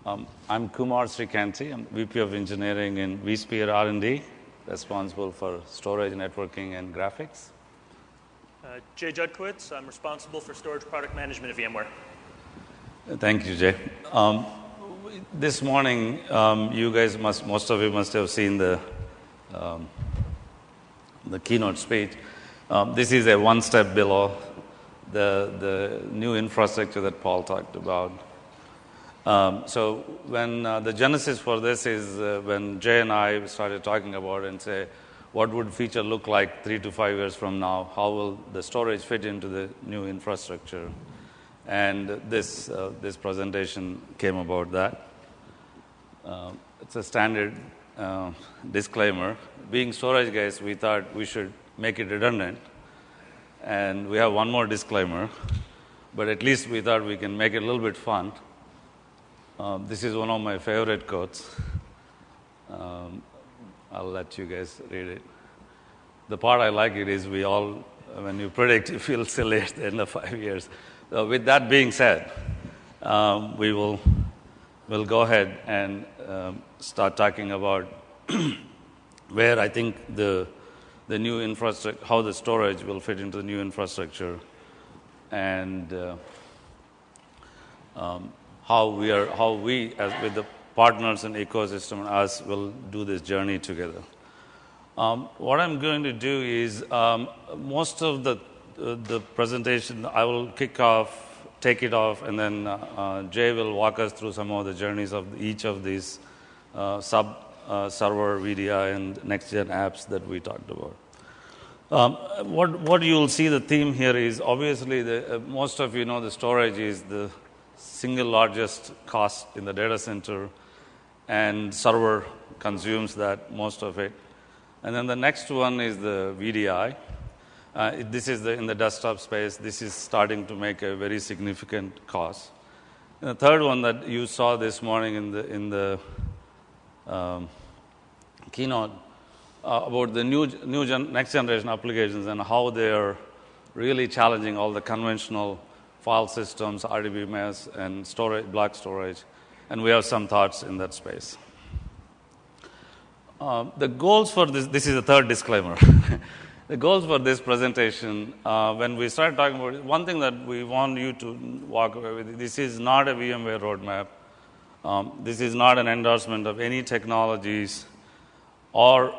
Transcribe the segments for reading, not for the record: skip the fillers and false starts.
I'm Kumar Srikanti. I'm VP of Engineering in vSphere R&D, responsible for storage, networking, and graphics. Jay Judkowitz. I'm responsible for storage product management at VMware. Thank you, Jay. This morning, you guys most of you must have seen the keynote speech. This is a one step below the new infrastructure that Paul talked about. So when the genesis for this is when Jay and I started talking about it and say, what would feature look like 3 to 5 years from now? How will the storage fit into the new infrastructure? And this presentation came about that. It's a standard disclaimer. Being storage guys, we thought we should make it redundant. And we have one more disclaimer, but at least we thought we can make it a little bit fun. This is one of my favorite quotes. I'll let you guys read it. The part I like it is when you predict, you feel silly at the end of 5 years. So with that being said, we'll go ahead and start talking about where I think the new infrastructure, how the storage will fit into the new infrastructure, and how we as with the partners and ecosystem and us will do this journey together. What I'm going to do is most of the presentation I will take it off, and then Jay will walk us through some of the journeys of each of these server, VDI, and next-gen apps that we talked about. What you'll see the theme here is obviously most of you know the storage is the single largest cost in the data center, and server consumes that most of it. And then the next one is the VDI. This is in the desktop space. This is starting to make a very significant cost. And the third one that you saw this morning in the keynote about the next generation applications and how they are really challenging all the conventional file systems, RDBMS, and storage, block storage, and we have some thoughts in that space. The goals for this is the third disclaimer. The goals for this presentation, when we start talking about it, one thing that we want you to walk away with, this is not a VMware roadmap. This is not an endorsement of any technologies or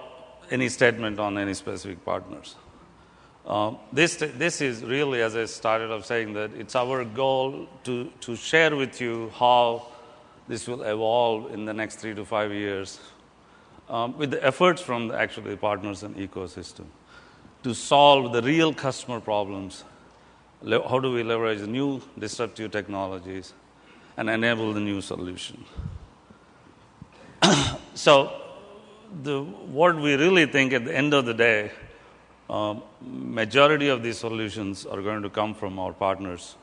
any statement on any specific partners. This is really, as I started off saying, that it's our goal to share with you how this will evolve in the next 3 to 5 years with the efforts from the partners and ecosystem to solve the real customer problems. How do we leverage new disruptive technologies and enable the new solution? So what we really think at the end of the day, majority of these solutions are going to come from our partners,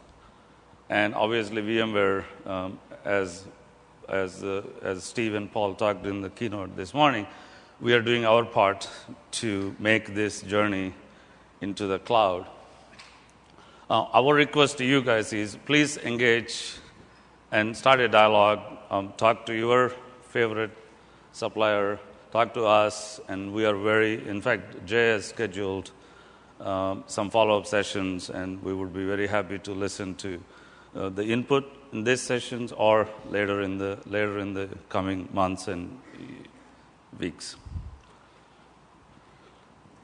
and obviously VMware, as Steve and Paul talked in the keynote this morning, we are doing our part to make this journey into the cloud. Our request to you guys is please engage and start a dialogue. Talk to your favorite supplier. Talk to us, and we are in fact, Jay has scheduled some follow-up sessions, and we would be very happy to listen to the input in these sessions or later in the coming months and weeks.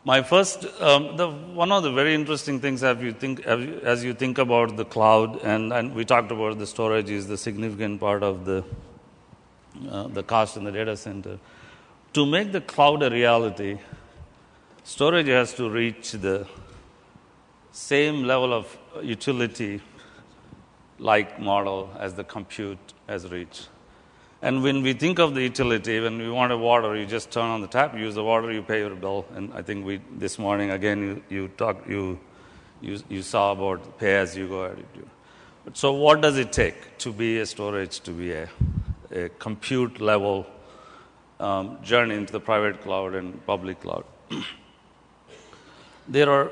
My first, one of the very interesting things as you think about the cloud, and we talked about the storage is the significant part of the cost in the data center. To make the cloud a reality, storage has to reach the same level of utility-like model as the compute has reached. And when we think of the utility, when we want water, you just turn on the tap, use the water, you pay your bill. And I think this morning again you saw about pay-as-you-go attitude. So what does it take to be a storage, to be a compute-level journey into the private cloud and public cloud? There are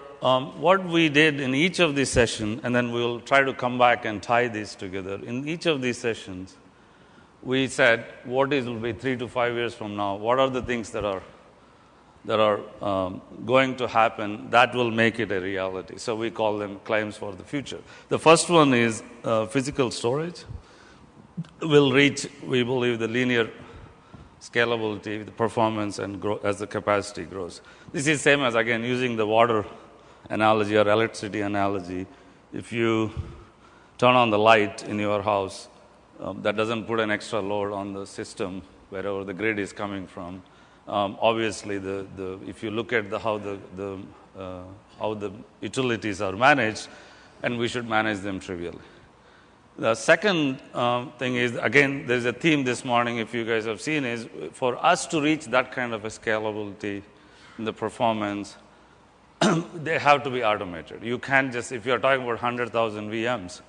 what we did in each of these sessions, and then we'll try to come back and tie these together. In each of these sessions, we said, what will be 3 to 5 years from now? What are the things that are going to happen that will make it a reality? So we call them claims for the future. The first one is physical storage will reach, we believe, the linear scalability, the performance, and grow as the capacity grows. This is same as, again, using the water analogy or electricity analogy. If you turn on the light in your house, that doesn't put an extra load on the system wherever the grid is coming from. Obviously, if you look at how the utilities are managed, and we should manage them trivially. The second thing is, again, there's a theme this morning, if you guys have seen, is for us to reach that kind of a scalability in the performance, they have to be automated. You can't just, if you're talking about 100,000 VMs,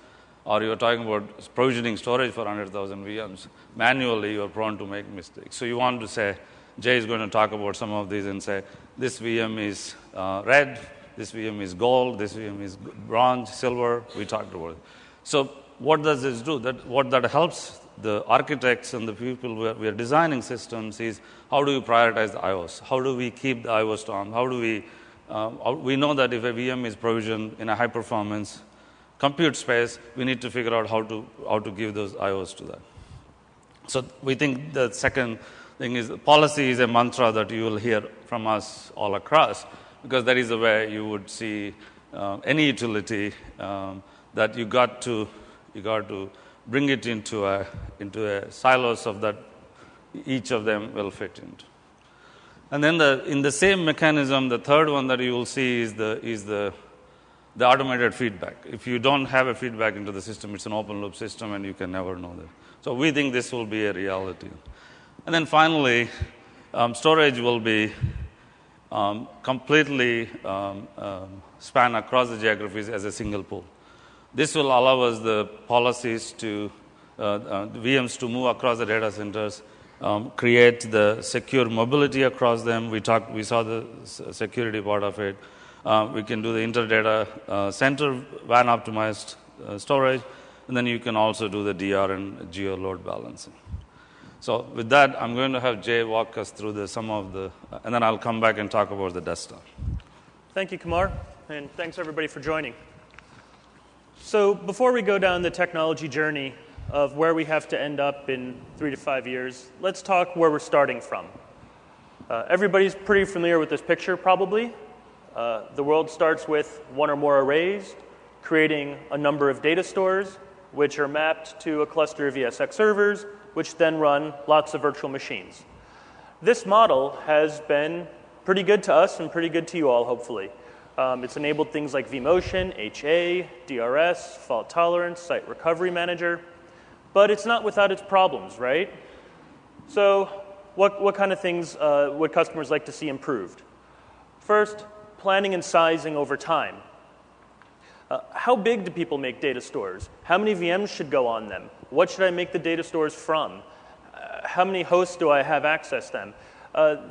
or you're talking about provisioning storage for 100,000 VMs, manually you're prone to make mistakes. So you want to say, Jay is going to talk about some of these and say, this VM is red, this VM is gold, this VM is bronze, silver. We talked about it. So what does this do? What that helps the architects and the people we are designing systems is, how do you prioritize the IOs? How do we keep the IOs strong? How do we know that if a VM is provisioned in a high performance compute space, we need to figure out how to give those IOs to that. So we think the second thing is, policy is a mantra that you will hear from us all across, because that is the way you would see any utility that you got to bring it into a silos of that each of them will fit into. And then in the same mechanism, the third one that you will see is the automated feedback. If you don't have a feedback into the system, it's an open loop system, and you can never know that. So we think this will be a reality. And then finally, storage will be completely span across the geographies as a single pool. This will allow us the policies to VMs to move across the data centers, create the secure mobility across them. We saw the security part of it. We can do the interdata center WAN optimized storage, and then you can also do the DR and geo load balancing. So with that, I'm going to have Jay walk us through some of the, and then I'll come back and talk about the desktop. Thank you, Kumar, and thanks everybody for joining. So before we go down the technology journey of where we have to end up in 3 to 5 years, let's talk where we're starting from. Everybody's pretty familiar with this picture, probably. The world starts with one or more arrays, creating a number of data stores, which are mapped to a cluster of ESX servers, which then run lots of virtual machines. This model has been pretty good to us and pretty good to you all, hopefully. It's enabled things like vMotion, HA, DRS, fault tolerance, site recovery manager, but it's not without its problems, right? So what kind of things would customers like to see improved? First, planning and sizing over time. How big do people make data stores? How many VMs should go on them? What should I make the data stores from? How many hosts do I have access them?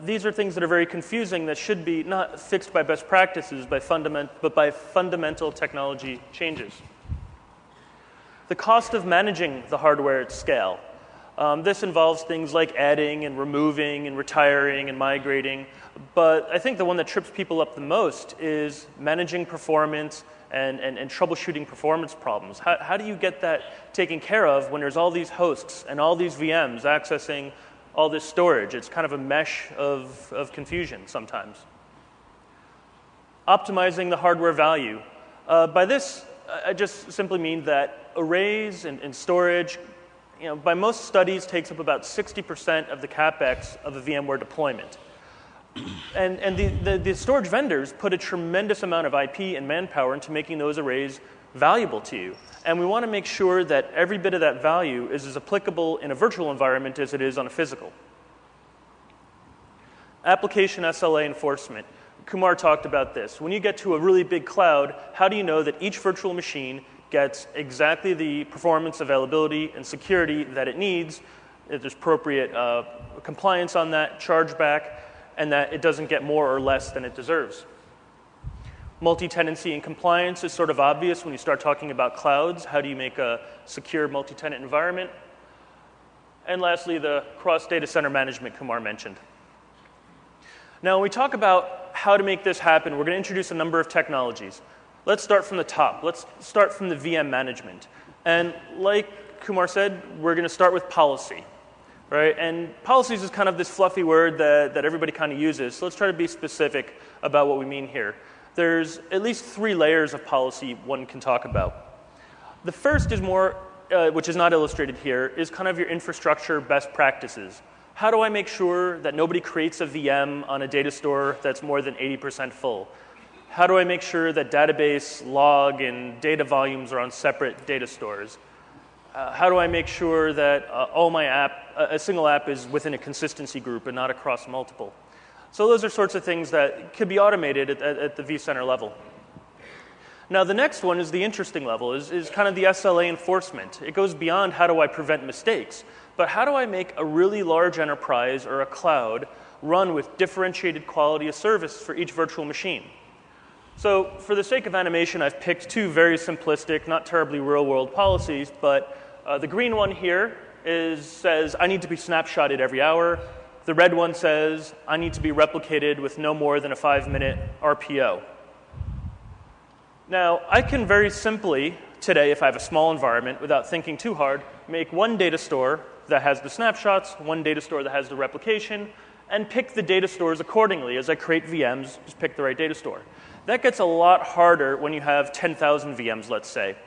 These are things that are very confusing that should be not fixed by best practices, but by fundamental technology changes. The cost of managing the hardware at scale. This involves things like adding and removing and retiring and migrating. But I think the one that trips people up the most is managing performance and troubleshooting performance problems. How do you get that taken care of when there's all these hosts and all these VMs accessing all this storage? It's kind of a mesh of confusion sometimes. Optimizing the hardware value. By this, I just simply mean that arrays and storage, by most studies, takes up about 60% of the CapEx of a VMware deployment. And the storage vendors put a tremendous amount of IP and manpower into making those arrays valuable to you. And we want to make sure that every bit of that value is as applicable in a virtual environment as it is on a physical. Application SLA enforcement. Kumar talked about this. When you get to a really big cloud, how do you know that each virtual machine gets exactly the performance, availability, and security that it needs, if there's appropriate compliance on that, chargeback, and that it doesn't get more or less than it deserves? Multi-tenancy and compliance is sort of obvious when you start talking about clouds. How do you make a secure multi-tenant environment? And lastly, the cross-data center management Kumar mentioned. Now, when we talk about how to make this happen, we're going to introduce a number of technologies. Let's start from the top. Let's start from the VM management. And like Kumar said, we're going to start with policy. Right? And policies is kind of this fluffy word that everybody kind of uses. So let's try to be specific about what we mean here. There's at least 3 layers of policy one can talk about. The first is more, which is not illustrated here, is kind of your infrastructure best practices. How do I make sure that nobody creates a VM on a data store that's more than 80% full? How do I make sure that database, log, and data volumes are on separate data stores? How do I make sure that a single app is within a consistency group and not across multiple? So those are sorts of things that could be automated at the vCenter level. Now the next one is the interesting level, is kind of the SLA enforcement. It goes beyond how do I prevent mistakes, but how do I make a really large enterprise or a cloud run with differentiated quality of service for each virtual machine? So for the sake of animation, I've picked 2 very simplistic, not terribly real-world policies, but the green one here says I need to be snapshotted every hour. The red one says I need to be replicated with no more than a 5-minute RPO. Now, I can very simply, today, if I have a small environment, without thinking too hard, make one data store that has the snapshots, one data store that has the replication, and pick the data stores accordingly. As I create VMs, just pick the right data store. That gets a lot harder when you have 10,000 VMs, let's say.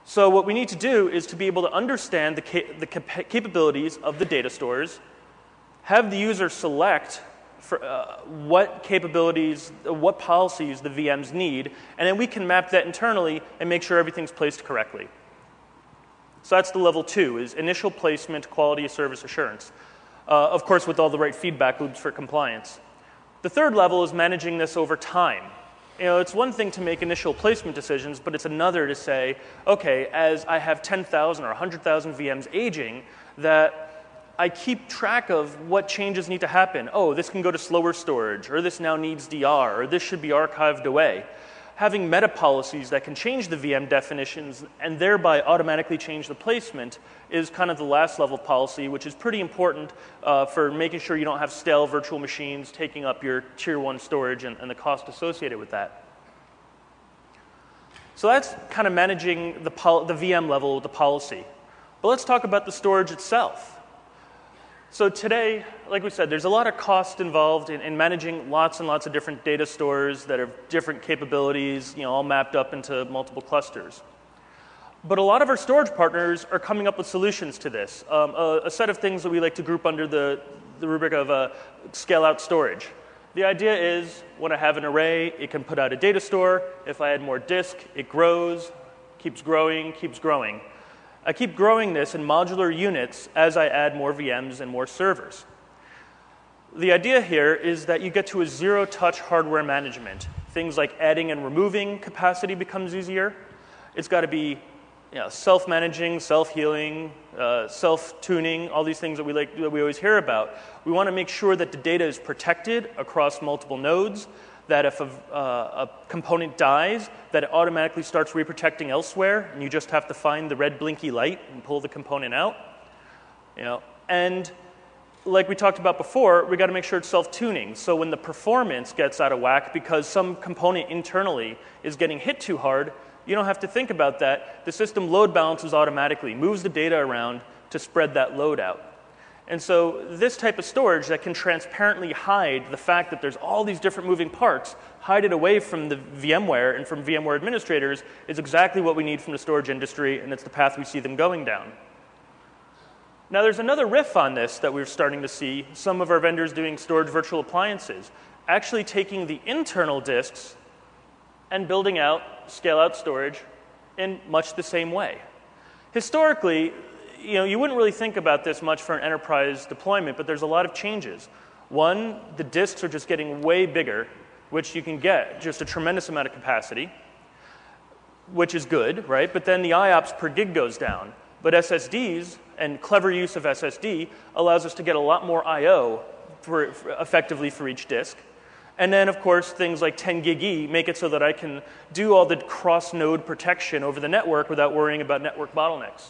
So what we need to do is to be able to understand the capabilities of the data stores, have the user select for, what capabilities, what policies the VMs need, and then we can map that internally and make sure everything's placed correctly. So that's the level 2, is initial placement, quality of service assurance. Of course, with all the right feedback loops for compliance. The third level is managing this over time. It's one thing to make initial placement decisions, but it's another to say, okay, as I have 10,000 or 100,000 VMs aging, that I keep track of what changes need to happen. Oh, this can go to slower storage, or this now needs DR, or this should be archived away. Having meta policies that can change the VM definitions and thereby automatically change the placement is kind of the last level of policy, which is pretty important for making sure you don't have stale virtual machines taking up your tier 1 storage and the cost associated with that. So that's kind of managing the VM level with the policy. But let's talk about the storage itself. So today, like we said, there's a lot of cost involved in managing lots and lots of different data stores that have different capabilities, all mapped up into multiple clusters. But a lot of our storage partners are coming up with solutions to this, a set of things that we like to group under the rubric of scale-out storage. The idea is when I have an array, it can put out a data store. If I add more disk, it grows, keeps growing, keeps growing. I keep growing this in modular units as I add more VMs and more servers. The idea here is that you get to a zero-touch hardware management. Things like adding and removing capacity becomes easier. It's got to be self-managing, self-healing, self-tuning, all these things that we always hear about. We want to make sure that the data is protected across multiple nodes, that if a component dies, that it automatically starts reprotecting elsewhere, and you just have to find the red blinky light and pull the component out. And like we talked about before, we got to make sure it's self-tuning. So when the performance gets out of whack because some component internally is getting hit too hard, you don't have to think about that. The system load balances automatically, moves the data around to spread that load out. And so this type of storage that can transparently hide the fact that there's all these different moving parts, hide it away from the VMware and from VMware administrators, is exactly what we need from the storage industry, and it's the path we see them going down. Now there's another riff on this that we're starting to see, some of our vendors doing storage virtual appliances, actually taking the internal disks and building out scale-out storage in much the same way. Historically, you wouldn't really think about this much for an enterprise deployment, but there's a lot of changes. One, the disks are just getting way bigger, which you can get just a tremendous amount of capacity, which is good, right? But then the IOPS per gig goes down. But SSDs and clever use of SSD allows us to get a lot more I/O effectively for each disk. And then, of course, things like 10 gig E make it so that I can do all the cross-node protection over the network without worrying about network bottlenecks.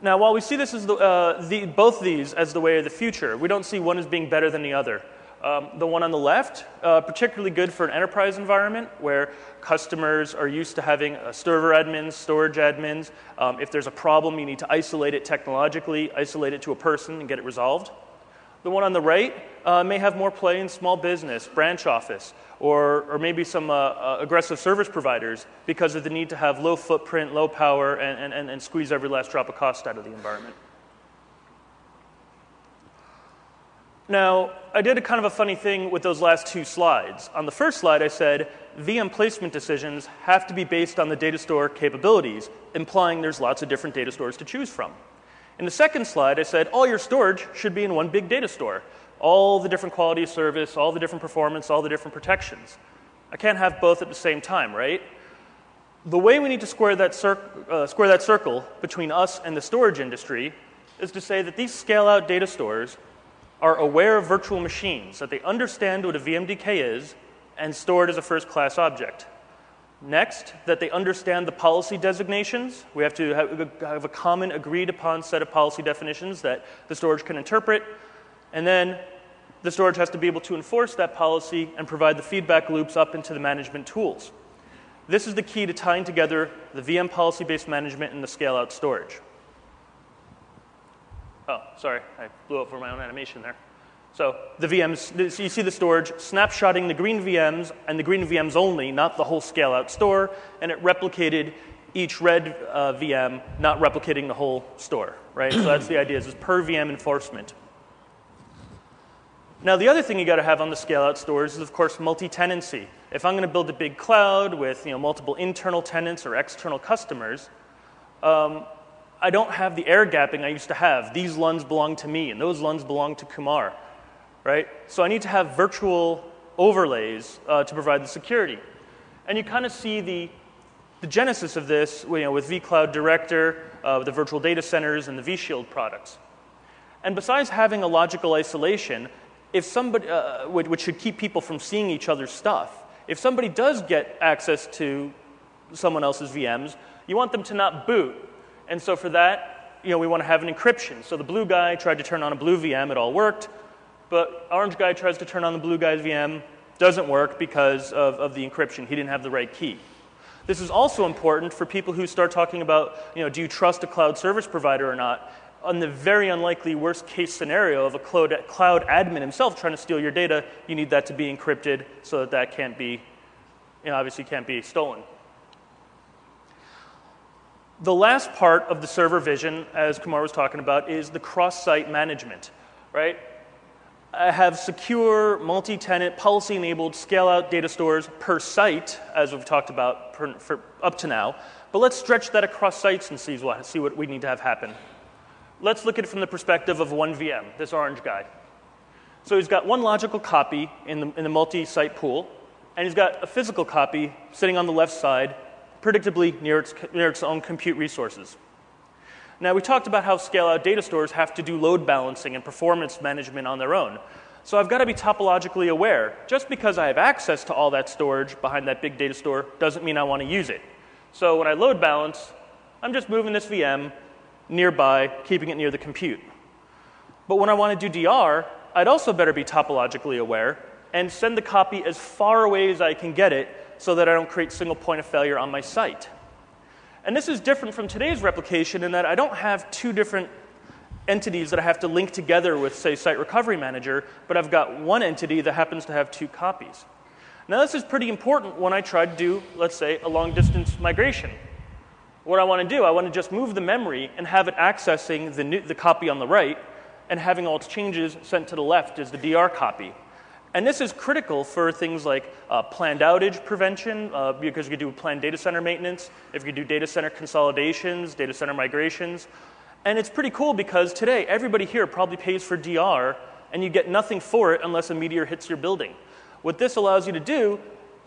Now, while we see this as both these as the way of the future, we don't see one as being better than the other. The one on the left, particularly good for an enterprise environment where customers are used to having server admins, storage admins. If there's a problem, you need to isolate it technologically, isolate it to a person and get it resolved. The one on the right may have more play in small business, branch office, or maybe some aggressive service providers because of the need to have low footprint, low power, and squeeze every last drop of cost out of the environment. Now, I did a kind of a funny thing with those last two slides. On the first slide, I said VM placement decisions have to be based on the data store capabilities, implying there's lots of different data stores to choose from. In the second slide, I said all your storage should be in one big data store. All the different quality of service, all the different performance, all the different protections. I can't have both at the same time, right? The way we need to square that circle between us and the storage industry is to say that these scale-out data stores are aware of virtual machines, that they understand what a VMDK is and store it as a first-class object. Next, that they understand the policy designations. We have to have a common agreed-upon set of policy definitions that the storage can interpret. And then the storage has to be able to enforce that policy and provide the feedback loops up into the management tools. This is the key to tying together the VM policy-based management and the scale-out storage. Oh, sorry, I blew up for my own animation there. So the VMs, so you see the storage snapshotting the green VMs and the green VMs only, not the whole scale-out store, and it replicated each red VM, not replicating the whole store, right? So that's the idea, is per VM enforcement. Now, the other thing you got to have on the scale-out stores is, of course, multi-tenancy. If I'm going to build a big cloud with multiple internal tenants or external customers, I don't have the air gapping I used to have. These LUNs belong to me, and those LUNs belong to Kumar, right? So I need to have virtual overlays to provide the security. And you kind of see the genesis of this with vCloud Director, with the virtual data centers, and the vShield products. And besides having a logical isolation, if somebody, which should keep people from seeing each other's stuff, if somebody does get access to someone else's VMs, you want them to not boot. And so for that, we want to have an encryption. So the blue guy tried to turn on a blue VM, it all worked. But orange guy tries to turn on the blue guy's VM, doesn't work because of the encryption. He didn't have the right key. This is also important for people who start talking about, do you trust a cloud service provider or not? On the very unlikely worst case scenario of a cloud admin himself trying to steal your data, you need that to be encrypted so that can't be, obviously can't be stolen. The last part of the server vision, as Kumar was talking about, is the cross-site management, right? I have secure, multi-tenant, policy-enabled, scale-out data stores per site, as we've talked about for up to now. But let's stretch that across sites and see what we need to have happen. Let's look at it from the perspective of one VM, this orange guy. So he's got one logical copy in the multi-site pool, and he's got a physical copy sitting on the left side, predictably near its own compute resources. Now, we talked about how scale-out data stores have to do load balancing and performance management on their own. So I've got to be topologically aware. Just because I have access to all that storage behind that big data store doesn't mean I want to use it. So when I load balance, I'm just moving this VM nearby, keeping it near the compute. But when I want to do DR, I'd also better be topologically aware and send the copy as far away as I can get it so that I don't create single point of failure on my site. And this is different from today's replication in that I don't have two different entities that I have to link together with, say, Site Recovery Manager, but I've got one entity that happens to have two copies. Now, this is pretty important when I try to do, let's say, a long-distance migration. What I want to do, I want to just move the memory and have it accessing the copy on the right and having all its changes sent to the left as the DR copy. And this is critical for things like planned outage prevention, because you could do planned data center maintenance, if you could do data center consolidations, data center migrations. And it's pretty cool because today, everybody here probably pays for DR, and you get nothing for it unless a meteor hits your building. What this allows you to do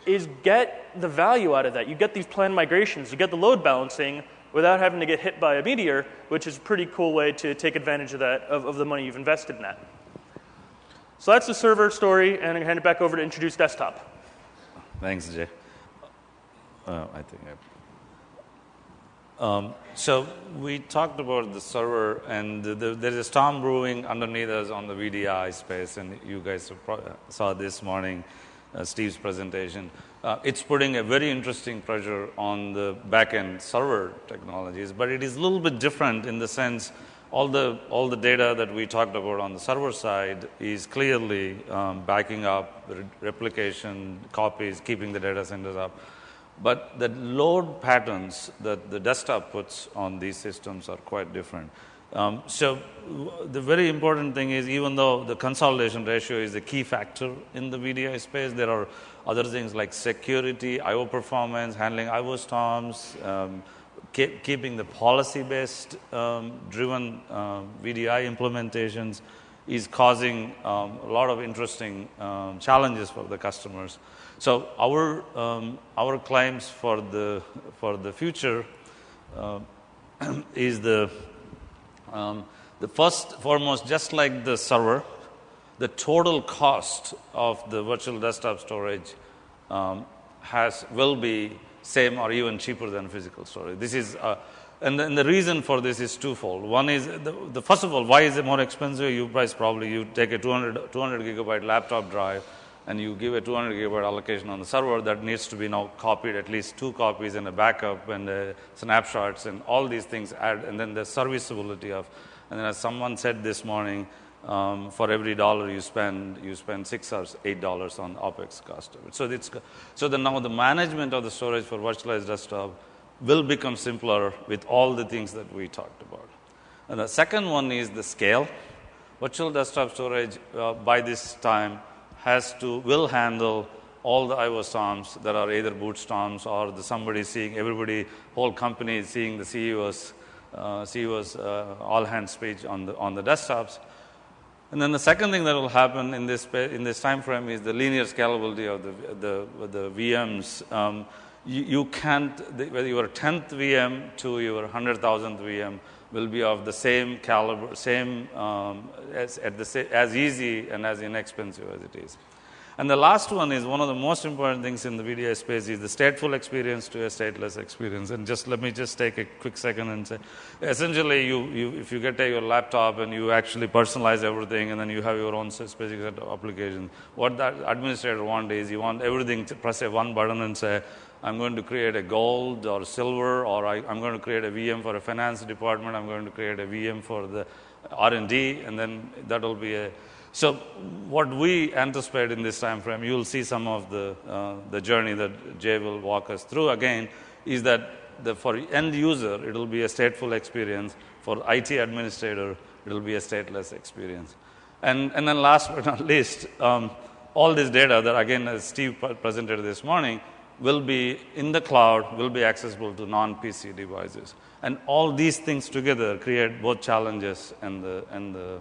is get the value out of that. You get these planned migrations, you get the load balancing without having to get hit by a meteor, which is a pretty cool way to take advantage of that, of the money you've invested in that. So that's the server story, and I'm going to hand it back over to introduce desktop. Thanks, Jay. So we talked about the server, and there's a storm brewing underneath us on the VDI space, and you guys saw this morning Steve's presentation. It's putting a very interesting pressure on the back-end server technologies, but it is a little bit different in the sense all the data that we talked about on the server side is clearly backing up replication, copies, keeping the data centers up. But the load patterns that the desktop puts on these systems are quite different. So the very important thing is, even though the consolidation ratio is a key factor in the VDI space, there are other things like security, I/O performance, handling I/O storms, keeping the policy-based driven VDI implementations is causing a lot of interesting challenges for the customers. So our claims for the future is the first foremost, just like the server, the total cost of the virtual desktop storage will be same or even cheaper than physical storage. This is and the reason for this is twofold. One is first of all, why is it more expensive? You take a 200 gigabyte laptop drive, and you give a 200 gigabyte allocation on the server that needs to be now copied, at least 2 copies and a backup and snapshots and all these things add, and then the serviceability of, and then as someone said this morning, for every dollar you spend $6 or $8 on OpEx cost of it. So now the management of the storage for virtualized desktop will become simpler with all the things that we talked about. And the second one is the scale. Virtual desktop storage by this time will handle all the I/O storms that are either boot storms or whole company is seeing the CEO's all hands speech on the desktops. And then the second thing that will happen in this time frame is the linear scalability of the VMs. You can't, whether your 10th VM to your 100,000th VM will be of the same caliber, as easy and as inexpensive as it is. And the last one is one of the most important things in the VDI space is the stateful experience to a stateless experience. And let me take a quick second and say, essentially, if you take your laptop and you actually personalize everything, and then you have your own specific set of applications, what that administrator wants is you want everything to press one button and say, I'm going to create a gold or silver, or I'm going to create a VM for a finance department, I'm going to create a VM for the R&D, and then that will be a... So what we anticipate in this time frame, you'll see some of the journey that Jay will walk us through again, is that for end user, it will be a stateful experience. For IT administrator, it will be a stateless experience. And then last but not least, all this data that, again, as Steve presented this morning, will be in the cloud, will be accessible to non-PC devices. And all these things together create both challenges and the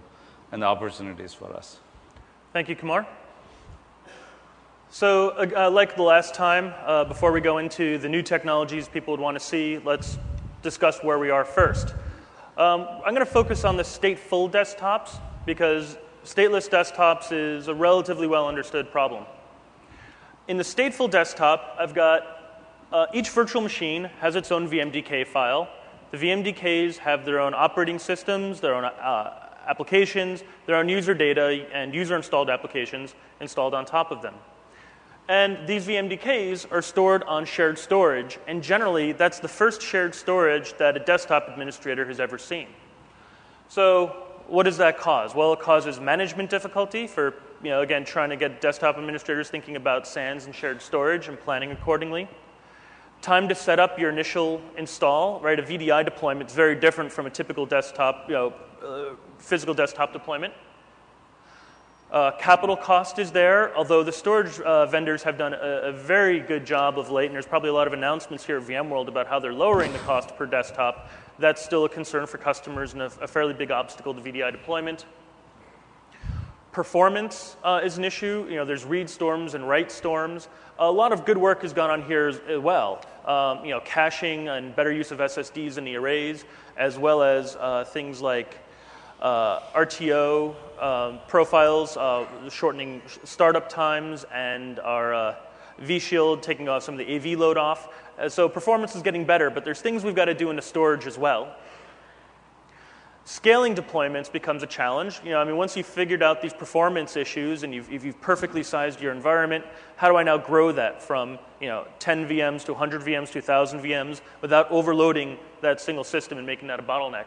opportunities for us. Thank you, Kumar. So like the last time, before we go into the new technologies people would want to see, let's discuss where we are first. I'm going to focus on the stateful desktops because stateless desktops is a relatively well-understood problem. In the stateful desktop, I've got each virtual machine has its own VMDK file. The VMDKs have their own operating systems, their own applications, their own user data, and user-installed applications installed on top of them. And these VMDKs are stored on shared storage, and generally, that's the first shared storage that a desktop administrator has ever seen. So what does that cause? Well, it causes management difficulty for, again, trying to get desktop administrators thinking about SANs and shared storage and planning accordingly. Time to set up your initial install, right? A VDI deployment is very different from a typical desktop, physical desktop deployment. Capital cost is there, although the storage vendors have done a very good job of late, and there's probably a lot of announcements here at VMworld about how they're lowering the cost per desktop. That's still a concern for customers and a fairly big obstacle to VDI deployment. Performance is an issue. There's read storms and write storms. A lot of good work has gone on here as well. Caching and better use of SSDs in the arrays, as well as things like RTO profiles, shortening startup times, and our vShield, taking off some of the AV load off. So performance is getting better, but there's things we've got to do in the storage as well. Scaling deployments becomes a challenge. Once you've figured out these performance issues and you've perfectly sized your environment, how do I now grow that from 10 VMs to 100 VMs to 1,000 VMs without overloading that single system and making that a bottleneck?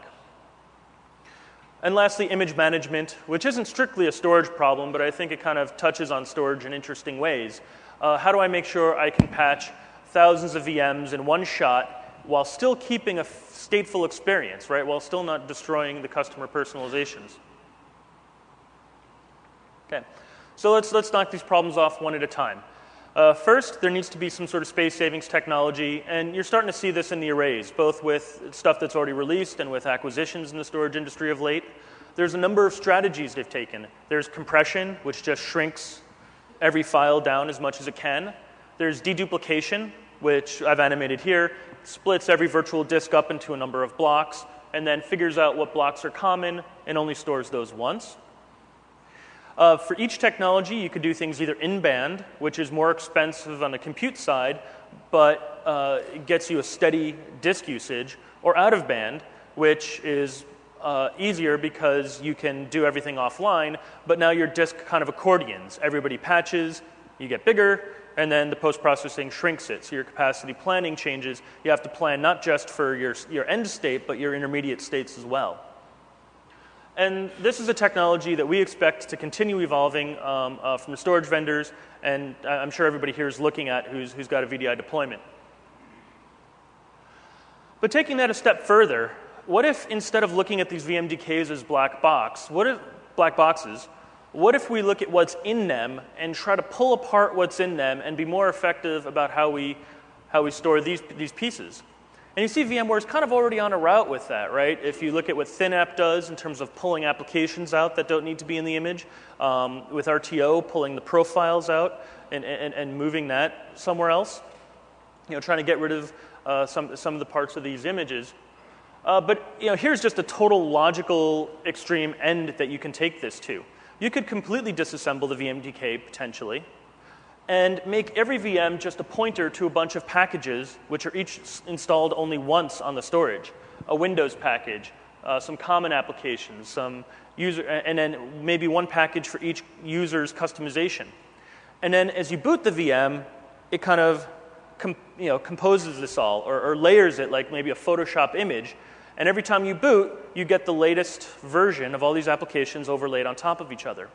And lastly, image management, which isn't strictly a storage problem, but I think it kind of touches on storage in interesting ways. How do I make sure I can patch thousands of VMs in one shot while still keeping a stateful experience, right? While still not destroying the customer personalizations. Okay, so let's knock these problems off one at a time. First, there needs to be some sort of space savings technology, and you're starting to see this in the arrays, both with stuff that's already released and with acquisitions in the storage industry of late. There's a number of strategies they've taken. There's compression, which just shrinks every file down as much as it can. There's deduplication, which I've animated here, splits every virtual disk up into a number of blocks, and then figures out what blocks are common and only stores those once. For each technology, you could do things either in-band, which is more expensive on the compute side, but it gets you a steady disk usage, or out-of-band, which is easier because you can do everything offline, but now your disk kind of accordions. Everybody patches, you get bigger, and then the post-processing shrinks it. So your capacity planning changes. You have to plan not just for your end state, but your intermediate states as well. And this is a technology that we expect to continue evolving from the storage vendors, and I'm sure everybody here is looking at who's got a VDI deployment. But taking that a step further, what if instead of looking at these VMDKs as black boxes, what if we look at what's in them and try to pull apart what's in them and be more effective about how we store these pieces? And you see VMware is kind of already on a route with that, right? If you look at what ThinApp does in terms of pulling applications out that don't need to be in the image, with RTO pulling the profiles out and moving that somewhere else, trying to get rid of some of the parts of these images. But here's just a total logical extreme end that you can take this to. You could completely disassemble the VMDK, potentially, and make every VM just a pointer to a bunch of packages, which are each installed only once on the storage. A Windows package, some common applications, some user, and then maybe one package for each user's customization. And then as you boot the VM, it kind of composes this all, or layers it like maybe a Photoshop image. And every time you boot, you get the latest version of all these applications overlaid on top of each other.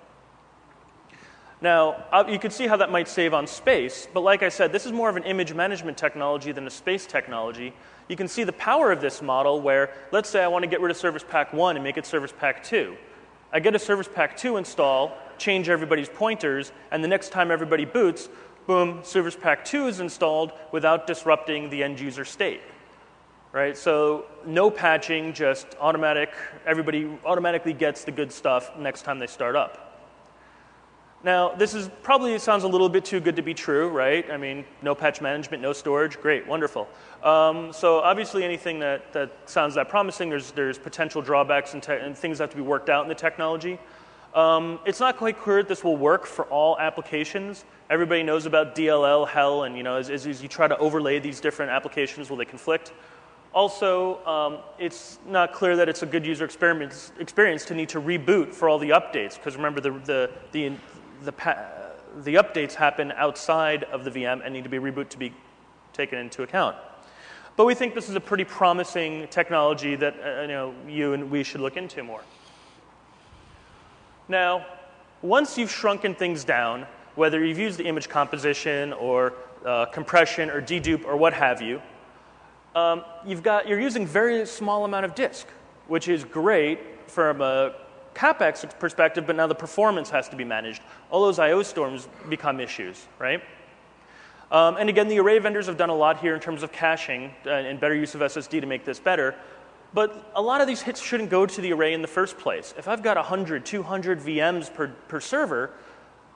Now, you can see how that might save on space, but like I said, this is more of an image management technology than a space technology. You can see the power of this model where, let's say I want to get rid of Service Pack 1 and make it Service Pack 2. I get a Service Pack 2 install, change everybody's pointers, and the next time everybody boots, boom, Service Pack 2 is installed without disrupting the end user state. Right? So no patching, just everybody automatically gets the good stuff next time they start up. Now, this probably sounds a little bit too good to be true, right? I mean, no patch management, no storage, great, wonderful. So obviously anything that sounds that promising, there's potential drawbacks and things that have to be worked out in the technology. It's not quite clear that this will work for all applications. Everybody knows about DLL, hell, and as you try to overlay these different applications, will they conflict? Also, it's not clear that it's a good user experience to need to reboot for all the updates, because remember the updates happen outside of the VM and need to be rebooted to be taken into account. But we think this is a pretty promising technology that you and we should look into more. Now, once you've shrunken things down, whether you've used the image composition or compression or dedupe or what have you, you're using very small amount of disk, which is great from a CapEx perspective, but now the performance has to be managed. All those I/O storms become issues, right? And again, the array vendors have done a lot here in terms of caching and better use of SSD to make this better. But a lot of these hits shouldn't go to the array in the first place. If I've got 100, 200 VMs per server,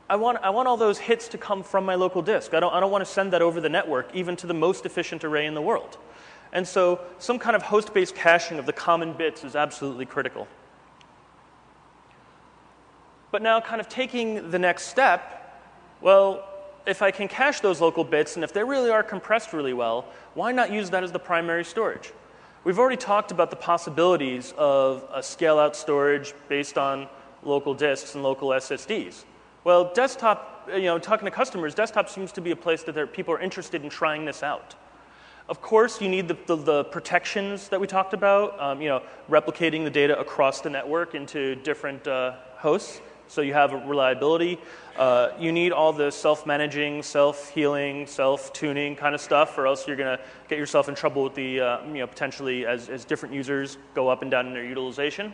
I want all those hits to come from my local disk. I don't want to send that over the network, even to the most efficient array in the world. And so some kind of host-based caching of the common bits is absolutely critical. But now kind of taking the next step, well, if I can cache those local bits, and if they really are compressed really well, why not use that as the primary storage? We've already talked about the possibilities of a scale-out storage based on local disks and local SSDs. Well, desktop, talking to customers, desktop seems to be a place that people are interested in trying this out. Of course, you need the protections that we talked about, replicating the data across the network into different hosts, so you have reliability. You need all the self-managing, self-healing, self-tuning kind of stuff, or else you're going to get yourself in trouble with the, potentially as different users go up and down in their utilization.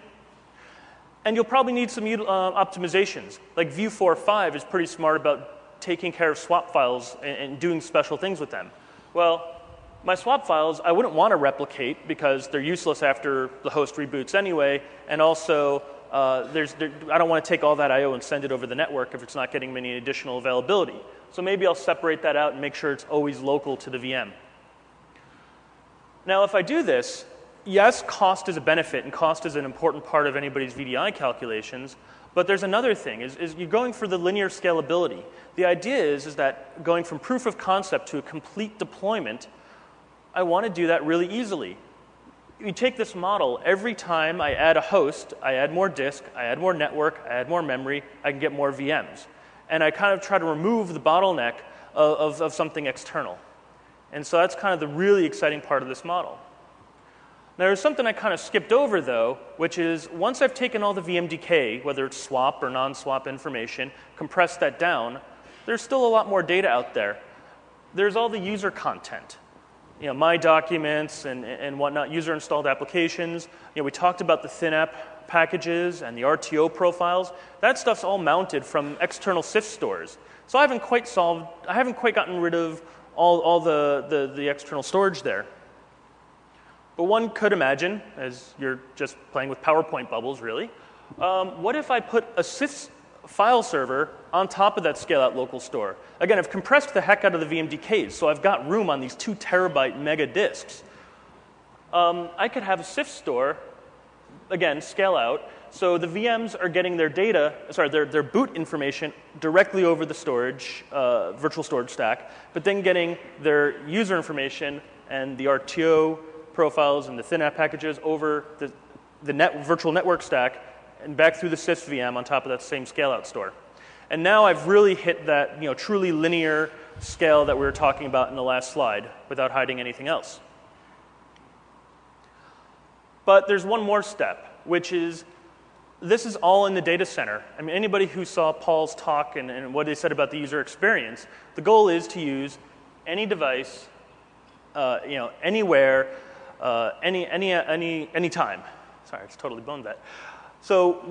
And you'll probably need some optimizations. Like Vue 4.5 is pretty smart about taking care of swap files and doing special things with them. Well, my swap files, I wouldn't want to replicate because they're useless after the host reboots anyway, and also I don't want to take all that I/O and send it over the network if it's not getting any additional availability. So maybe I'll separate that out and make sure it's always local to the VM. Now, if I do this, yes, cost is a benefit, and cost is an important part of anybody's VDI calculations, but there's another thing, is you're going for the linear scalability. The idea is that going from proof of concept to a complete deployment, I want to do that really easily. You take this model, every time I add a host, I add more disk, I add more network, I add more memory, I can get more VMs. And I kind of try to remove the bottleneck of something external. And so that's kind of the really exciting part of this model. Now, there's something I kind of skipped over, though, which is once I've taken all the VMDK, whether it's swap or non-swap information, compressed that down, there's still a lot more data out there. There's all the user content. My documents and whatnot, user-installed applications. We talked about the ThinApp packages and the RTO profiles. That stuff's all mounted from external CIFS stores. So I haven't quite gotten rid of all the external storage there. But one could imagine, as you're just playing with PowerPoint bubbles, really, what if I put a CIFS file server on top of that scale-out local store? Again, I've compressed the heck out of the VMDKs, so I've got room on these 2 terabyte mega disks. I could have a CIFS store, again, scale out, so the VMs are getting their data, their boot information directly over the storage, virtual storage stack, but then getting their user information and the RTO profiles and the ThinApp packages over the virtual network stack and back through the CIFS VM on top of that same scale-out store. And now I've really hit that truly linear scale that we were talking about in the last slide without hiding anything else. But there's one more step, which is this is all in the data center. I mean, anybody who saw Paul's talk and what he said about the user experience, the goal is to use any device, anywhere, any time. Sorry, I just totally boned that. So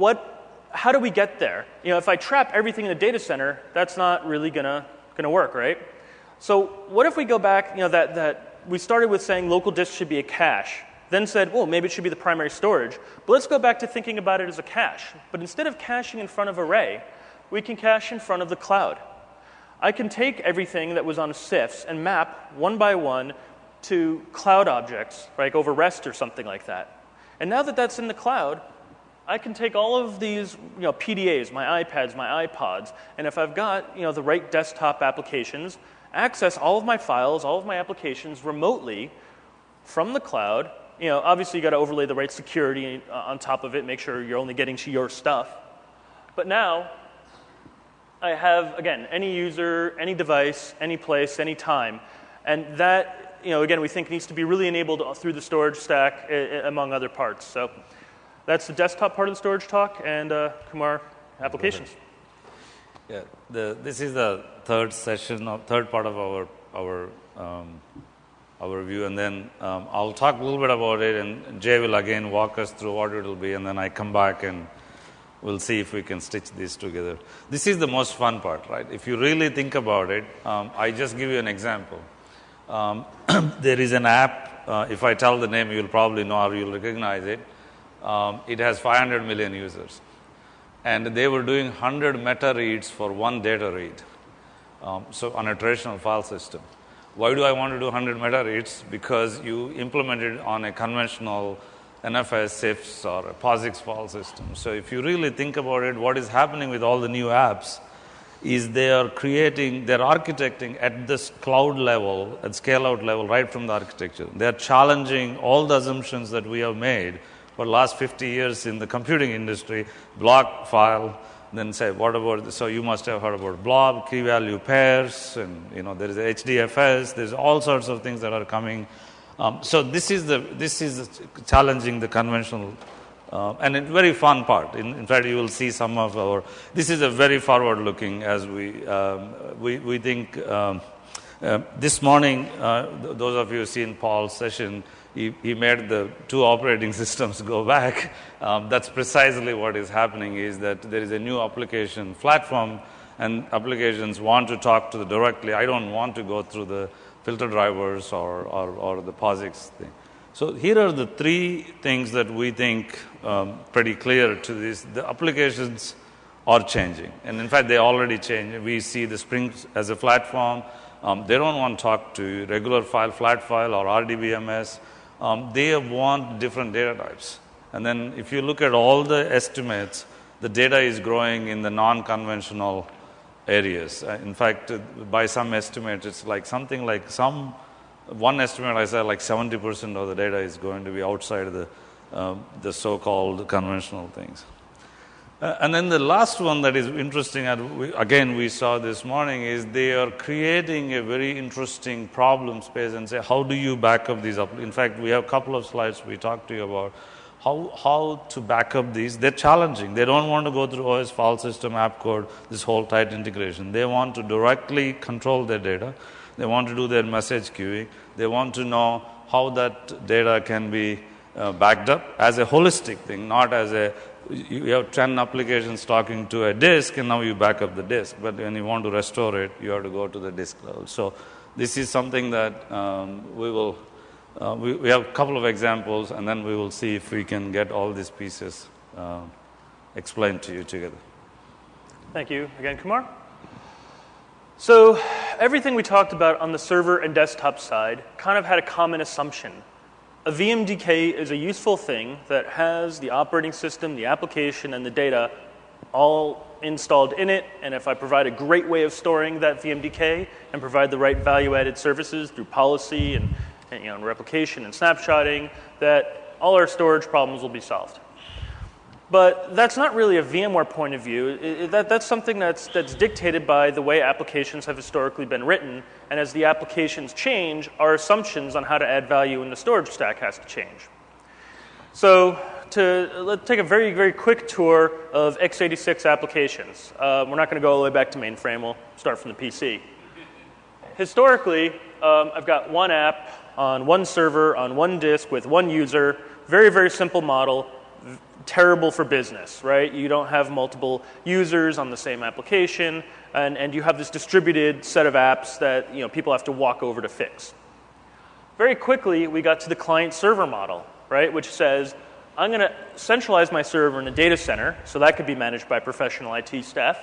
how do we get there? If I trap everything in the data center, that's not really gonna work, right? So what if we go back, that we started with saying local disk should be a cache, then said, well, maybe it should be the primary storage. But let's go back to thinking about it as a cache. But instead of caching in front of array, we can cache in front of the cloud. I can take everything that was on CIFS and map one by one to cloud objects, like over REST or something like that. And now that that's in the cloud, I can take all of these PDAs, my iPads, my iPods, and if I've got the right desktop applications, access all of my files, all of my applications remotely from the cloud. Obviously, you've got to overlay the right security on top of it, make sure you're only getting to your stuff. But now, I have, again, any user, any device, any place, any time. And that, again, we think needs to be really enabled through the storage stack, among other parts. So that's the desktop part of the storage talk, and Kumar, applications. Yeah, this is the third part of our review, and then I'll talk a little bit about it, and Jay will again walk us through what it will be, and then I come back and we'll see if we can stitch these together. This is the most fun part, right? If you really think about it, I just give you an example. There is an app, if I tell the name, you'll probably know or you'll recognize it. It has 500 million users. And they were doing 100 meta reads for one data read. So on a traditional file system. Why do I want to do 100 meta reads? Because you implement it on a conventional NFS, CIFS, or a POSIX file system. So if you really think about it, what is happening with all the new apps is they're architecting at this cloud level, at scale-out level, right from the architecture. They're challenging all the assumptions that we have made for the last 50 years in the computing industry, block, file, then say, what about, so you must have heard about blob, key-value pairs, and there is HDFS, there's all sorts of things that are coming. So this is challenging the conventional, and it's a very fun part. In fact, you will see some of this is a very forward-looking as we think. This morning, those of you who've seen Paul's session, he made the two operating systems go back. That's precisely what is happening, is that there is a new application platform, and applications want to talk to directly. I don't want to go through the filter drivers or the POSIX thing. So here are the three things that we think pretty clear to this. The applications are changing, and in fact, they already change. We see the Spring as a platform. They don't want to talk to regular file, flat file, or RDBMS. They want different data types. And then if you look at all the estimates, the data is growing in the non-conventional areas. In fact, by some estimates, it's like something like one estimate I said like 70% of the data is going to be outside of the so-called conventional things. And then the last one that is interesting, and we saw this morning, is they are creating a very interesting problem space and say, how do you back up these up? In fact, we have a couple of slides we talked to you about how to back up these. They're challenging. They don't want to go through OS file system, app code, this whole tight integration. They want to directly control their data. They want to do their message queuing. They want to know how that data can be backed up as a holistic thing, not as you have 10 applications talking to a disk, and now you back up the disk. But when you want to restore it, you have to go to the disk level. So this is something that we have a couple of examples, and then we will see if we can get all these pieces explained to you together. Thank you again, Kumar. So everything we talked about on the server and desktop side kind of had a common assumption. A VMDK is a useful thing that has the operating system, the application, and the data all installed in it, and if I provide a great way of storing that VMDK and provide the right value-added services through policy and replication and snapshotting, that all our storage problems will be solved. But that's not really a VMware point of view. That's something that's dictated by the way applications have historically been written. And as the applications change, our assumptions on how to add value in the storage stack has to change. So let's take a very, very quick tour of x86 applications. We're not going to go all the way back to mainframe. We'll start from the PC. Historically, I've got one app on one server on one disk with one user. Very, very simple model. Terrible for business, right? You don't have multiple users on the same application, and you have this distributed set of apps that people have to walk over to fix. Very quickly, we got to the client-server model, right? Which says, I'm going to centralize my server in a data center, so that could be managed by professional IT staff.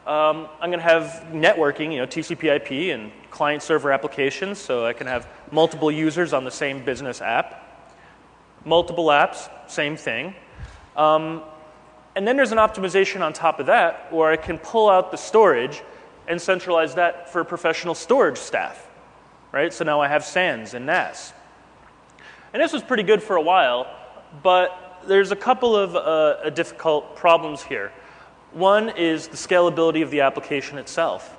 I'm going to have networking, TCP/IP and client-server applications, so I can have multiple users on the same business app. Multiple apps, same thing. And then there's an optimization on top of that where I can pull out the storage and centralize that for professional storage staff, right? So now I have SANs and NAS. And this was pretty good for a while, but there's a couple of difficult problems here. One is the scalability of the application itself.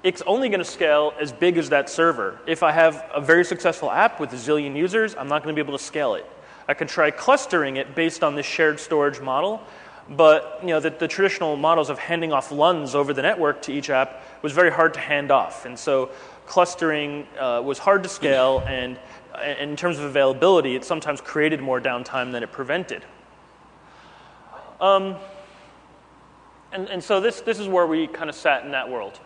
It's only going to scale as big as that server. If I have a very successful app with a zillion users, I'm not going to be able to scale it. I can try clustering it based on this shared storage model, but the traditional models of handing off LUNs over the network to each app was very hard to hand off. And so clustering was hard to scale, and in terms of availability, it sometimes created more downtime than it prevented. And so this is where we kind of sat in that world.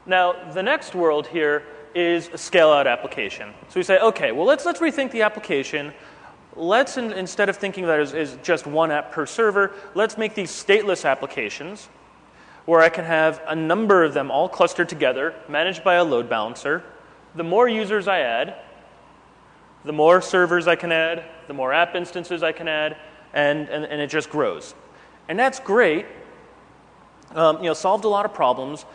Now, the next world here is a scale-out application. So we say, okay, well, let's rethink the application. Let's, instead of thinking of that as just one app per server, let's make these stateless applications where I can have a number of them all clustered together, managed by a load balancer. The more users I add, the more servers I can add, the more app instances I can add, and it just grows. And that's great. Solved a lot of problems,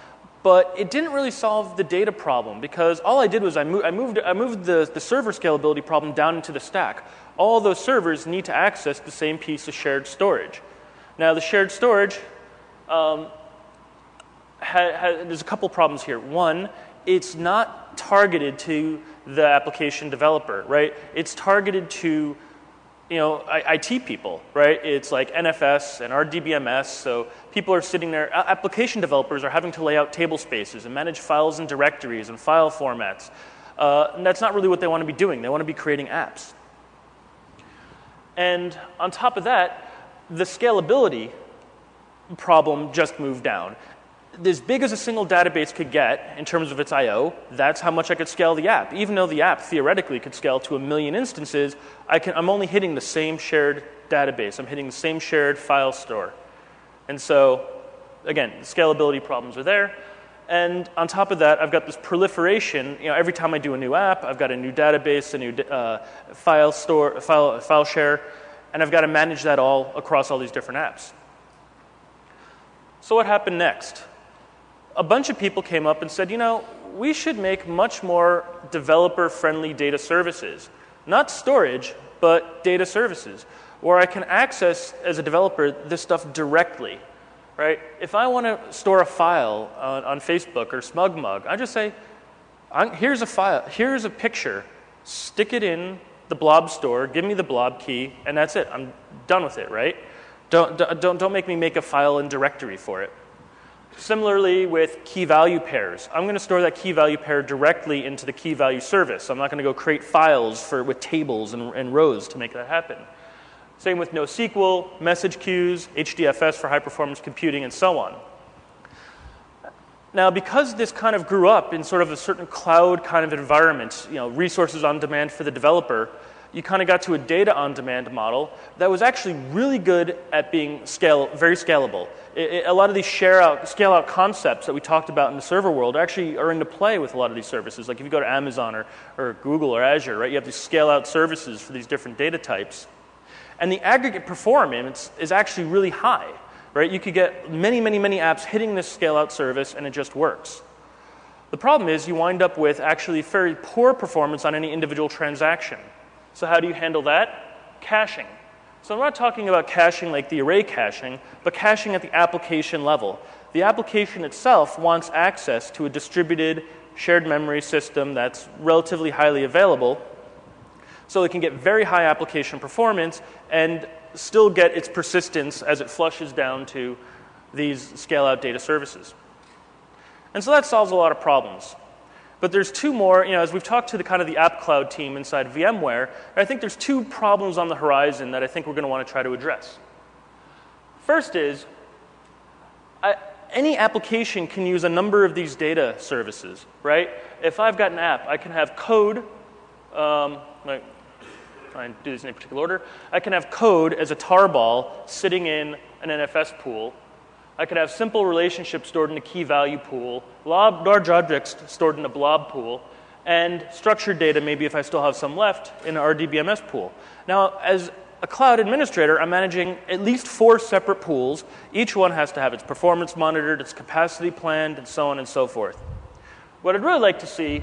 but it didn't really solve the data problem, because all I did was I moved the server scalability problem down into the stack. All those servers need to access the same piece of shared storage. Now, the shared storage, there's a couple problems here. One, it's not targeted to the application developer, right? It's targeted to IT people, right? It's like NFS and RDBMS, so people are sitting there, application developers are having to lay out table spaces and manage files and directories and file formats. And that's not really what they want to be doing. They want to be creating apps. And on top of that, the scalability problem just moved down. As big as a single database could get in terms of its I/O, that's how much I could scale the app. Even though the app theoretically could scale to 1 million instances, I'm only hitting the same shared database. I'm hitting the same shared file store. And so, again, the scalability problems are there. And on top of that, I've got this proliferation. Every time I do a new app, I've got a new database, a new file share, and I've got to manage that all across all these different apps. So what happened next? A bunch of people came up and said, we should make much more developer-friendly data services. Not storage, but data services, where I can access, as a developer, this stuff directly. Right? If I want to store a file on Facebook or SmugMug, I just say, here's a file, here's a picture, stick it in the blob store, give me the blob key, and that's it. I'm done with it, right? Don't make me make a file and directory for it. Similarly with key-value pairs. I'm going to store that key-value pair directly into the key-value service. I'm not going to go create files with tables and rows to make that happen. Same with NoSQL, message queues, HDFS for high-performance computing, and so on. Now, because this kind of grew up in sort of a certain cloud kind of environment, resources on demand for the developer, you kind of got to a data on demand model that was actually really good at being very scalable. A lot of these scale out concepts that we talked about in the server world actually are into play with a lot of these services. Like if you go to Amazon or Google or Azure, right, you have these scale out services for these different data types. And the aggregate performance is actually really high, right? You could get many, many, many apps hitting this scale out service and it just works. The problem is you wind up with actually very poor performance on any individual transaction. So how do you handle that? Caching. So I'm not talking about caching like the array caching, but caching at the application level. The application itself wants access to a distributed shared memory system that's relatively highly available, so it can get very high application performance and still get its persistence as it flushes down to these scale-out data services. And so that solves a lot of problems. But there's two more, as we've talked to the app cloud team inside VMware, I think there's two problems on the horizon that I think we're going to want to try to address. First is, any application can use a number of these data services, right? If I've got an app, I can have code, try and do this in a particular order. I can have code as a tarball sitting in an NFS pool. I could have simple relationships stored in a key-value pool, large objects stored in a blob pool, and structured data, maybe if I still have some left, in an RDBMS pool. Now, as a cloud administrator, I'm managing at least 4 separate pools. Each one has to have its performance monitored, its capacity planned, and so on and so forth. What I'd really like to see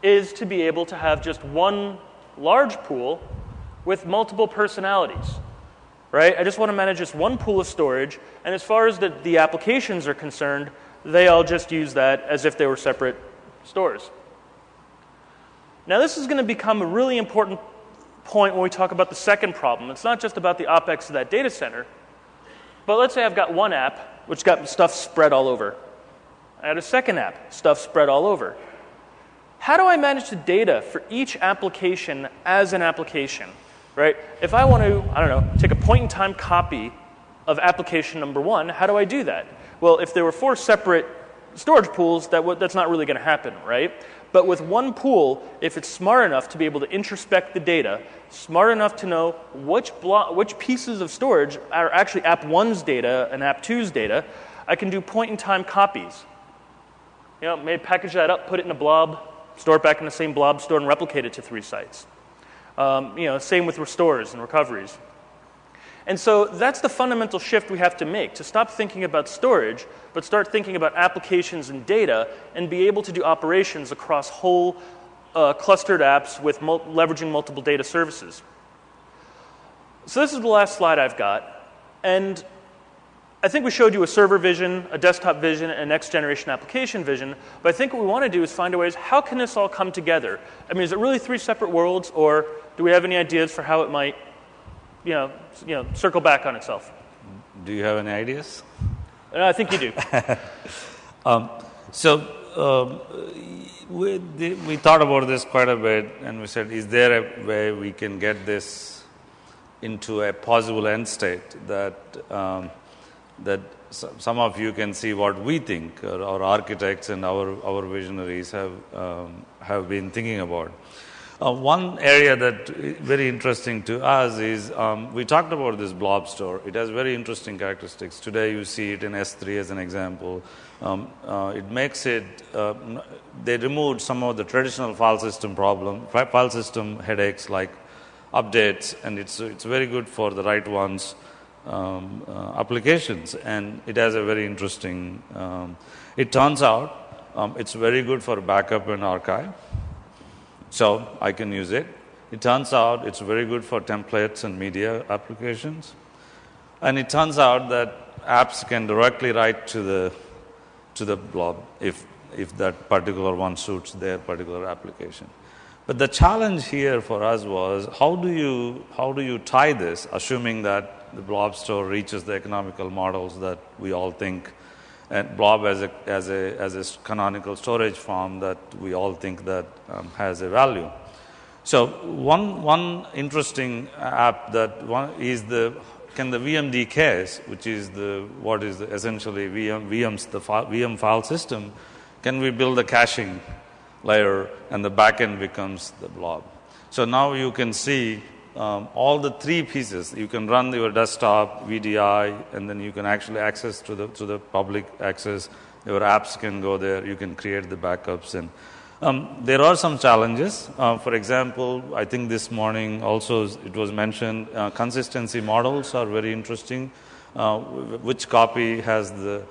is to be able to have just one large pool with multiple personalities. Right? I just want to manage just one pool of storage, and as far as the applications are concerned, they all just use that as if they were separate stores. Now, this is going to become a really important point when we talk about the second problem. It's not just about the OpEx of that data center, but let's say I've got one app which got stuff spread all over. I had a second app, stuff spread all over. How do I manage the data for each application as an application? Right? If I want to, take a point-in-time copy of application number 1, how do I do that? Well, if there were 4 separate storage pools, that's not really going to happen, right? But with one pool, if it's smart enough to be able to introspect the data, smart enough to know which pieces of storage are actually app 1's data and app 2's data, I can do point-in-time copies. Maybe package that up, put it in a blob, store it back in the same blob store, and replicate it to 3 sites. Same with restores and recoveries. And so that's the fundamental shift we have to make, to stop thinking about storage, but start thinking about applications and data, and be able to do operations across whole clustered apps with leveraging multiple data services. So this is the last slide I've got. And I think we showed you a server vision, a desktop vision, and a next-generation application vision. But I think what we want to do is find a way, how can this all come together? I mean, is it really three separate worlds, or do we have any ideas for how it might, circle back on itself? Do you have any ideas? I think you do. We thought about this quite a bit, and we said, is there a way we can get this into a possible end state that some of you can see what we think, our architects and our visionaries have been thinking about. One area that is very interesting to us is we talked about this blob store. It has very interesting characteristics. Today you see it in S3 as an example. It makes it, they removed some of the traditional file system headaches like updates, and it's very good for the right ones. Applications, and it has a very interesting, it turns out it's very good for backup and archive, so I can use it. It turns out it's very good for templates and media applications, and it turns out that apps can directly write to the blob if that particular one suits their particular application. But the challenge here for us was how do you tie this, assuming that the blob store reaches the economical models that we all think, and blob as a canonical storage form that we all think that has a value. So one interesting app can the VMD case, which is essentially VM file system, can we build a caching layer and the backend becomes the blob? So now you can see all the three pieces. You can run your desktop, VDI, and then you can actually access to the public access. Your apps can go there. You can create the backups. And there are some challenges. For example, I think this morning also it was mentioned, consistency models are very interesting. Which copy has the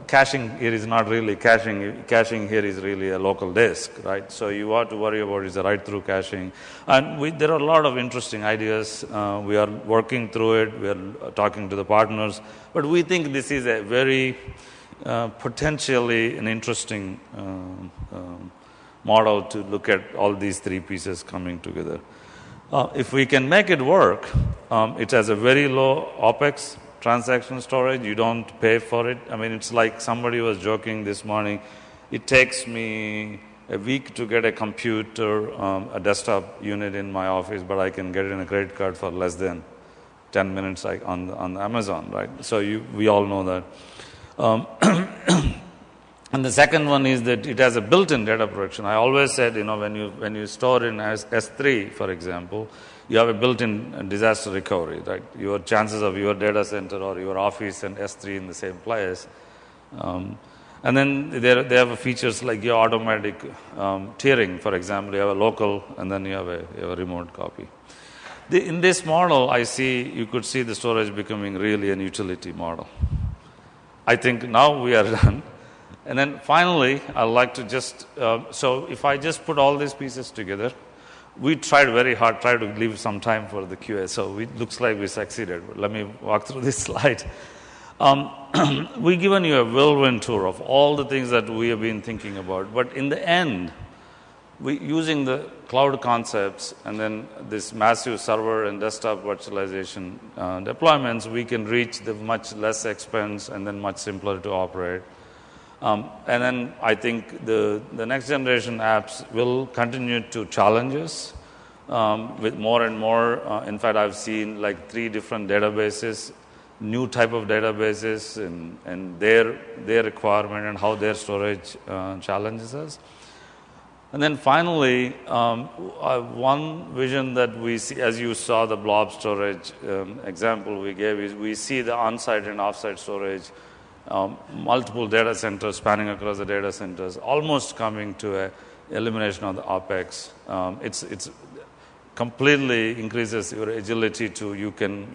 caching here is not really caching. Caching here is really a local disk, right? So you have to worry about is the write-through caching. And there are a lot of interesting ideas. We are working through it. We are talking to the partners. But we think this is a very potentially an interesting model to look at all these three pieces coming together. If we can make it work, it has a very low OpEx. Transaction storage, you don't pay for it. I mean, it's like somebody was joking this morning. It takes me a week to get a computer, a desktop unit in my office, but I can get it in a credit card for less than 10 minutes on Amazon, right? So we all know that. And the second one is that it has a built-in data protection. I always said, when you store in S3, for example, you have a built-in disaster recovery, right? Your chances of your data center or your office and S3 in the same place. And then they have features like your automatic tiering, for example. You have a local and then you have a remote copy. In this model, you could see the storage becoming really an utility model. I think now we are done. And then finally, I'd like to so if I just put all these pieces together, we tried very hard, tried to leave some time for the QA, so it looks like we succeeded. But let me walk through this slide. We've given you a whirlwind tour of all the things that we have been thinking about. But in the end, using the cloud concepts and then this massive server and desktop virtualization deployments, we can reach the much less expense and then much simpler to operate. And then I think the next generation apps will continue to challenge us with more and more. In fact, I've seen like 3 different databases, new type of databases, and their requirement and how their storage challenges us. And then finally, one vision that we see, as you saw the blob storage example we gave, is we see the on-site and off-site storage. Multiple data centers spanning across the data centers, almost coming to a elimination of the OpEx. It's completely increases your agility to you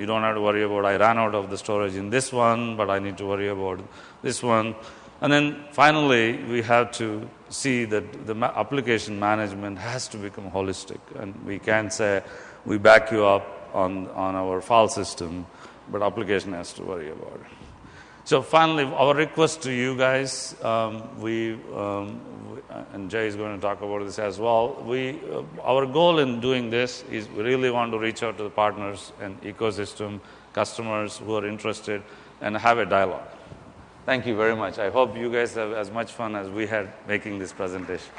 don't have to worry about I ran out of the storage in this one, but I need to worry about this one. And then finally, we have to see that the application management has to become holistic. And we can't say we back you up on our file system, but application has to worry about it. So finally, our request to you guys, and Jay is going to talk about this as well. Our goal in doing this is we really want to reach out to the partners and ecosystem, customers who are interested, and have a dialogue. Thank you very much. I hope you guys have as much fun as we had making this presentation.